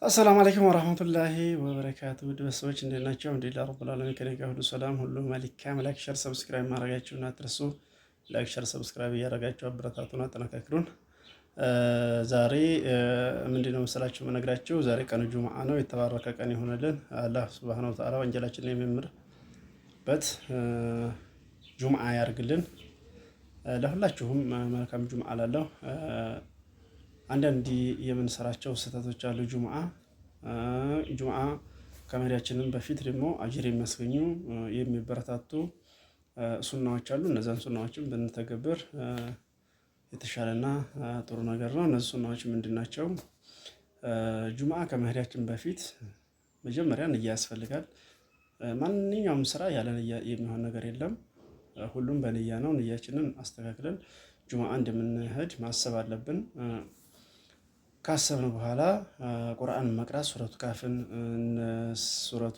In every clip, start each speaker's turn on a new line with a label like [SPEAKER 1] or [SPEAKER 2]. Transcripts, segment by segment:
[SPEAKER 1] አሰላሙ አለይኩም ወራህመቱላሂ ወበረካቱ። ውድ ቤተሰቦች እንዴት ናቸው? አልሐምዱሊላህ ረብል ዓለሚን ከኔ ጋር ሁሉ ሰላም ሁሉ መልካም። ላይክ ሸር ሰብስክራይብ ማድረጋችሁን አትርሱ። ላይክ ሸር ሰብስክራይብ እያደረጋችሁ አበረታቱን፣ አጠናክሩን። ዛሬ ምንድነው መሰላችሁ የምነግራችሁ? ዛሬ ቀኑ ጁምዓ ነው። የተባረከ ቀን ይሆንልን። አላህ ሱብሃነሁ ወተዓላ ወንጀላችንን የሚምርበት ጁምዓ ያርግልን። ለሁላችሁም መልካም ጁምዓ ላለሁ። አንዳንድ የምንሰራቸው ስህተቶች አሉ። ጁምዓ ከመሄዳችንም በፊት ደግሞ አጅር የሚያስገኙ የሚበረታቱ ሱናዎች አሉ። እነዛን ሱናዎችን ብንተገብር የተሻለና ጥሩ ነገር ነው። እነዚህ ሱናዎች ምንድን ናቸው? ጁምዓ ከመሄዳችን በፊት መጀመሪያ ንያ ያስፈልጋል። ማንኛውም ስራ ያለ ንያ የሚሆን ነገር የለም። ሁሉም በንያ ነው። ንያችንን አስተካክለን ጁምዓ እንደምንሄድ ማሰብ አለብን። ካሰብን በኋላ ቁርአን መቅራት፣ ሱረቱ ካፍን፣ ሱረቱ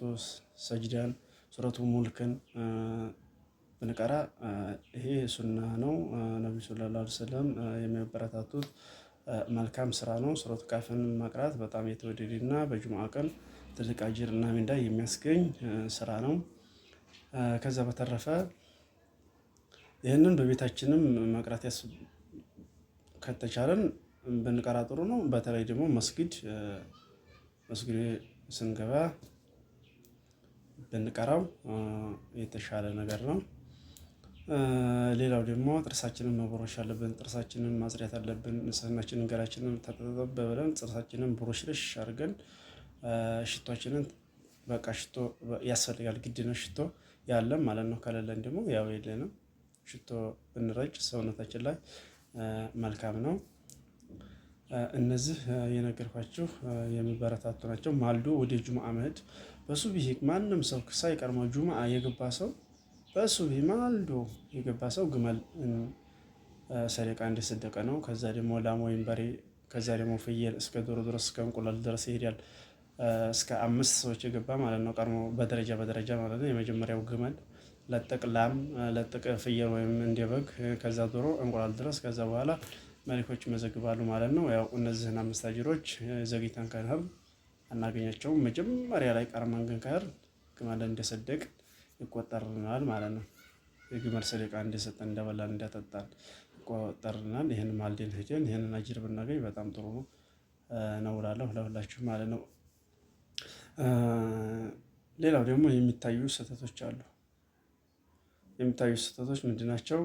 [SPEAKER 1] ሰጅዳን፣ ሱረቱ ሙልክን ብንቀራ ይሄ ሱና ነው። ነብዩ ሰለላሁ ዐለይሂ ወሰለም የሚያበረታቱት መልካም ስራ ነው። ሱረቱ ካፍን መቅራት በጣም የተወደደና በጁምዓ ቀን ትልቅ አጅር እና ሚንዳ የሚያስገኝ ስራ ነው። ከዛ በተረፈ ይህንን በቤታችንም መቅራት ከተቻለን ብንቀራ ጥሩ ነው። በተለይ ደግሞ መስጊድ ስንገባ ብንቀራው የተሻለ ነገር ነው። ሌላው ደግሞ ጥርሳችንን መቦረሽ አለብን። ጥርሳችንን ማጽዳት አለብን። ንጽህናችንን ገላችንን ተጠበ ብለን ጥርሳችንን ብሩሽርሽ አድርገን ሽቶችንን በቃ ሽቶ ያስፈልጋል፣ ግድ ነው ሽቶ ያለም ማለት ነው። ከሌለን ደግሞ ያው የለንም። ሽቶ ብንረጭ ሰውነታችን ላይ መልካም ነው። እነዚህ የነገርኳችሁ የሚበረታቱ ናቸው። ማልዶ ወደ ጁምዓ መሄድ በሱብሂ ማንም ሰው ሳይቀድመው ጁምዓ የገባ ሰው በሱብሂ ማልዶ የገባ ሰው ግመል ሰደቃ እንደሰደቀ ነው። ከዛ ደግሞ ላም ወይም በሬ፣ ከዛ ደግሞ ፍየል እስከ ዶሮ ድረስ እስከ እንቁላል ድረስ ይሄዳል። እስከ 5 ሰዎች የገባ ማለት ነው። ቀድሞ በደረጃ ማለት ነው። የመጀመሪያው ግመል፣ ለጥቅ ላም፣ ለጥቅ ፍየል ወይም እንደ በግ፣ ከዛ ዶሮ፣ እንቁላል ድረስ ከዛ በኋላ መሊኮች ይመዘግባሉ ማለት ነው። ያው እነዚህን 5 አጅሮች ዘግይተን ከሄድን አናገኛቸውም። መጀመሪያ ላይ ቀድመን ግን ከሄድን ግመል እንደሰደቅ ይቆጠርልናል ማለት ነው። የግመል ሰደቃ እንደሰጠን እንደበላን እንደጠጣን ይቆጠርልናል። ይህን ማልደን ሄደን ይህንን አጅር ብናገኝ በጣም ጥሩ ነው እላለሁ ለሁላችሁ ማለት ነው። ሌላው ደግሞ የሚታዩ ስህተቶች አሉ። የሚታዩ ስህተቶች ምንድን ናቸው?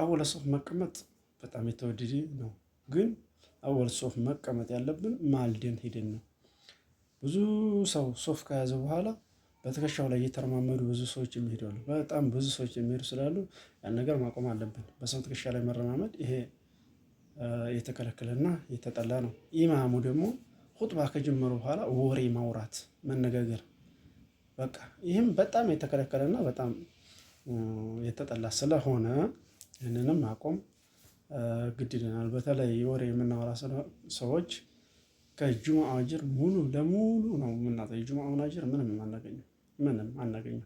[SPEAKER 1] አወለ ሶፍ መቀመጥ በጣም የተወደደ ነው። ግን አወል ሶፍ መቀመጥ ያለብን ማልደን ሄደን ነው። ብዙ ሰው ሶፍ ከያዘ በኋላ በትከሻው ላይ እየተረማመዱ ብዙ ሰዎች የሚሄዱ አሉ። በጣም ብዙ ሰዎች የሚሄዱ ስላሉ ያን ነገር ማቆም አለብን። በሰው ትከሻ ላይ መረማመድ ይሄ የተከለከለና የተጠላ ነው። ኢማሙ ደግሞ ኹጥባ ከጀመሩ በኋላ ወሬ ማውራት፣ መነጋገር በቃ ይህም በጣም የተከለከለና በጣም የተጠላ ስለሆነ ይህንንም ማቆም ግድ ይለናል። በተለይ ወሬ የምናወራ ሰዎች ከጁምዓ አጅር ሙሉ ለሙሉ ነው የምናጣው። የጁምዓውን አጅር ምንም አናገኝም።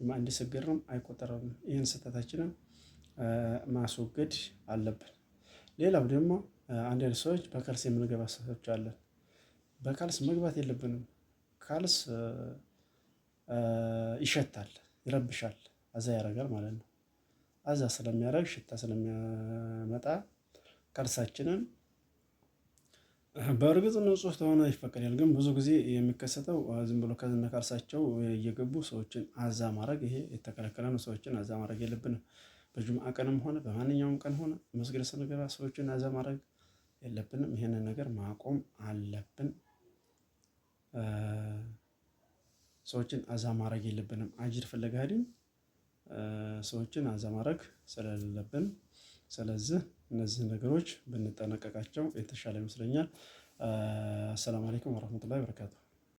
[SPEAKER 1] ጁምዓ እንደሰገድንም አይቆጠርም። ይህን ስህተታችንን ማስወገድ አለብን። ሌላው ደግሞ አንዳንድ ሰዎች በካልስ የምንገባ ሰዎች አለን። በካልስ መግባት የለብንም። ካልስ ይሸታል፣ ይረብሻል፣ አዛ ያደርጋል ማለት ነው። አዛ ስለሚያደርግ ሽታ ስለሚያመጣ ካልሳችንን በእርግጥ ንጹህ ተሆነ ይፈቀዳል። ግን ብዙ ጊዜ የሚከሰተው ዝም ብሎ ከነ ካልሳቸው እየገቡ ሰዎችን አዛ ማድረግ ይሄ የተከለከለ ነው። ሰዎችን አዛ ማድረግ የለብንም። በጁምዓ ቀንም ሆነ በማንኛውም ቀን ሆነ መስጊድ ስንገባ ሰዎችን አዛ ማድረግ የለብንም። ይሄንን ነገር ማቆም አለብን። ሰዎችን አዛ ማድረግ የለብንም። አጅር ፍለጋ ሄድን ሰዎችን አዛ ማድረግ ስለሌለብን፣ ስለዚህ እነዚህ ነገሮች ብንጠነቀቃቸው የተሻለ ይመስለኛል። አሰላሙ አለይኩም ወራህመቱላሂ ወበረካቱ።